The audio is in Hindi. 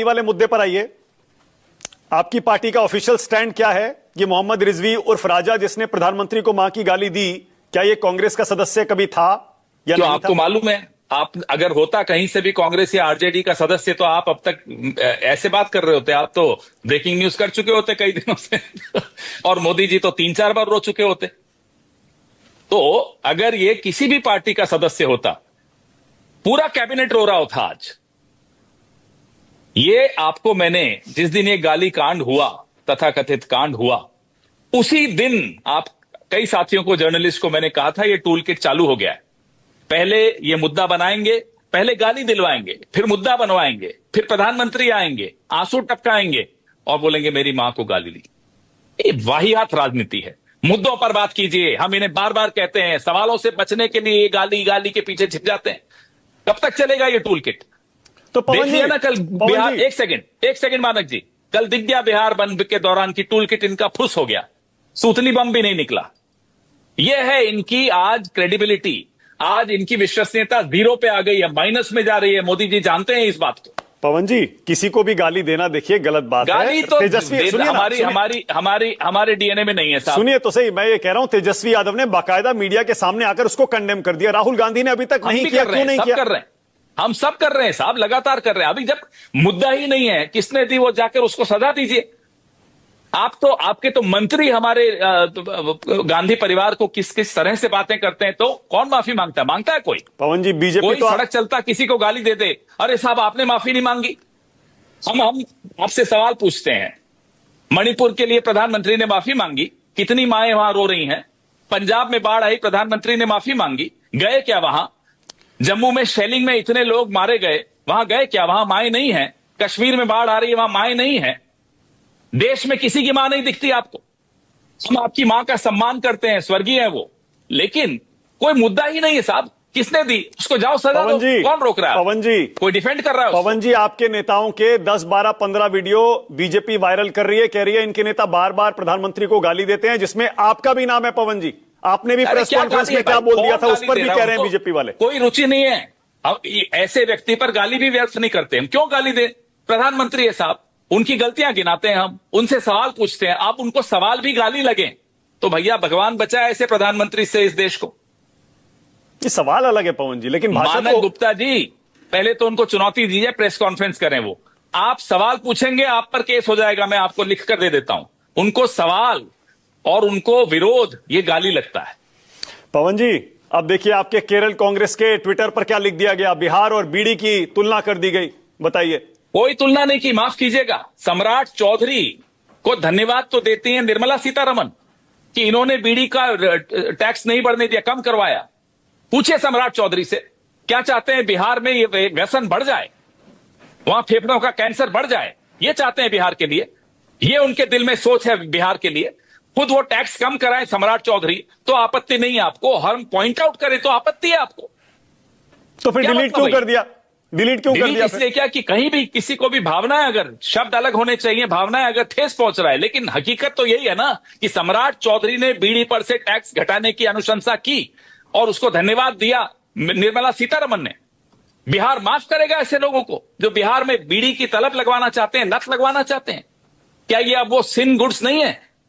वाले मुद्दे पर आइए। आपकी पार्टी का ऑफिशियल स्टैंड क्या है? ये मोहम्मद रिजवी उर्फ राजा जिसने प्रधानमंत्री को मां की गाली दी, क्या ये कांग्रेस का सदस्य कभी था या क्यों? नहीं आपको था? मालूम है, आप अगर होता कहीं से भी कांग्रेस या आरजेडी का सदस्य तो आप अब तक ऐसे बात कर रहे होते। आप तो ब्रेकिंग न्यूज कर चुके होते कई दिनों से और मोदी जी तो 3-4 बार रो चुके होते। तो अगर ये किसी भी पार्टी का सदस्य होता, पूरा कैबिनेट रो रहा होता आज। ये आपको मैंने जिस दिन ये गाली कांड हुआ, तथाकथित कांड हुआ, उसी दिन आप कई साथियों को, जर्नलिस्ट को मैंने कहा था ये टूल किट चालू हो गया है। पहले ये मुद्दा बनाएंगे, पहले गाली दिलवाएंगे, फिर मुद्दा बनवाएंगे, फिर प्रधानमंत्री आएंगे, आंसू टपकाएंगे और बोलेंगे मेरी मां को गाली दी। ये वाहियात राजनीति है। मुद्दों पर बात कीजिए। हम इन्हें बार बार कहते हैं, सवालों से बचने के लिए गाली गाली के पीछे छिप जाते हैं। कब तक चलेगा ये टूल किट? तो पवन जी, ना कल बिहार, एक सेकंड मानक जी, कल दिख गया बिहार बंद के दौरान की टूल किट इनका फुस हो गया, सूतली बम भी नहीं निकला। यह है इनकी आज क्रेडिबिलिटी, आज इनकी विश्वसनीयता जीरो पे आ गई है, माइनस में जा रही है। मोदी जी जानते हैं इस बात को। पवन जी, किसी को भी गाली देना देखिए गलत बात गाली है। तो तेजस्वी, सुनिए हमारे डीएनए में नहीं है साहब। सुनिए तो सही, मैं ये कह रहा हूं तेजस्वी यादव ने बाकायदा मीडिया के सामने आकर उसको कंडेम कर दिया। राहुल गांधी ने अभी तक नहीं किया, क्यों नहीं किया? कर रहे हैं, हम सब कर रहे हैं साहब, लगातार कर रहे हैं। अभी जब मुद्दा ही नहीं है किसने दी, वो जाकर उसको सजा दीजिए। आप तो, आपके तो मंत्री हमारे गांधी परिवार को किस किस तरह से बातें करते हैं, तो कौन माफी मांगता है? मांगता है कोई? पवन जी, बीजेपी कोई तो सड़क चलता किसी को गाली दे दे, अरे साहब आपने माफी नहीं मांगी। हम आपसे सवाल पूछते हैं, मणिपुर के लिए प्रधानमंत्री ने माफी मांगी, कितनी माएं वहां रो रही हैं? पंजाब में बाढ़ आई, प्रधानमंत्री ने माफी मांगी, गए क्या वहां? जम्मू में शेलिंग में इतने लोग मारे गए, वहां गए क्या? वहां माएं नहीं है। कश्मीर में बाढ़ आ रही है, वहां माएं नहीं है। देश में किसी की मां नहीं दिखती आपको। हम आपकी मां का सम्मान करते हैं, स्वर्गीय है वो, लेकिन कोई मुद्दा ही नहीं है साहब। किसने दी, उसको जाओ सजा दो। कौन रोक रहा है? पवन जी, कोई डिफेंड कर रहा है? पवन जी, आपके नेताओं के 10, 12, 15 वीडियो बीजेपी वायरल कर रही है, कह रही है इनके नेता बार बार प्रधानमंत्री को गाली देते हैं, जिसमें आपका भी नाम है। पवन जी, आपने भी प्रेस कॉन्फ्रेंस में क्या बोल दिया था, उस पर भी कह रहे हैं बीजेपी वाले कोई रुचि नहीं है। अब ऐसे व्यक्ति पर गाली भी व्यर्थ नहीं करते हम। क्यों गाली दें? प्रधानमंत्री है साहब, उनकी गलतियां गिनाते हैं हम, उनसे सवाल पूछते हैं। आप उनको सवाल भी गाली लगे तो भैया भगवान बचाए ऐसे प्रधानमंत्री से इस देश को। ये सवाल अलग है पवन जी, लेकिन मानक गुप्ता जी, पहले तो उनको चुनौती दीजिए, प्रेस कॉन्फ्रेंस करें। वो आप सवाल पूछेंगे, आप पर केस हो जाएगा, मैं आपको लिख कर दे देता हूं। उनको सवाल और उनको विरोध, ये गाली लगता है। पवन जी, अब देखिए आपके केरल कांग्रेस के ट्विटर पर क्या लिख दिया गया, बिहार और बीड़ी की तुलना कर दी गई। बताइए। कोई तुलना नहीं की, माफ कीजिएगा। सम्राट चौधरी को धन्यवाद तो देती हैं निर्मला सीतारमण कि इन्होंने बीड़ी का टैक्स नहीं बढ़ने दिया, कम करवाया। पूछिए सम्राट चौधरी से, क्या चाहते हैं बिहार में? ये व्यसन बढ़ जाए, वहां फेफड़ों का कैंसर बढ़ जाए, ये चाहते हैं बिहार के लिए। ये उनके दिल में सोच है बिहार के लिए। खुद वो टैक्स कम कराएं सम्राट चौधरी तो आपत्ति नहीं है आपको, हम पॉइंट आउट करें तो आपत्ति है आपको। तो फिर डिलीट क्यों कर दिया? डिलीट क्यों कर दिया? इसलिए क्या कि कहीं भी किसी को भी भावनाएं, अगर शब्द अलग होने चाहिए, भावनाएं अगर ठेस पहुंच रहा है, लेकिन हकीकत तो यही है ना कि सम्राट चौधरी ने बीड़ी पर से टैक्स घटाने की अनुशंसा की और उसको धन्यवाद दिया निर्मला सीतारमण ने। बिहार माफ करेगा ऐसे लोगों को जो बिहार में बीड़ी की तलब लगवाना चाहते हैं, लत लगवाना चाहते हैं? क्या ये अब वो सिन गुड्स नहीं है?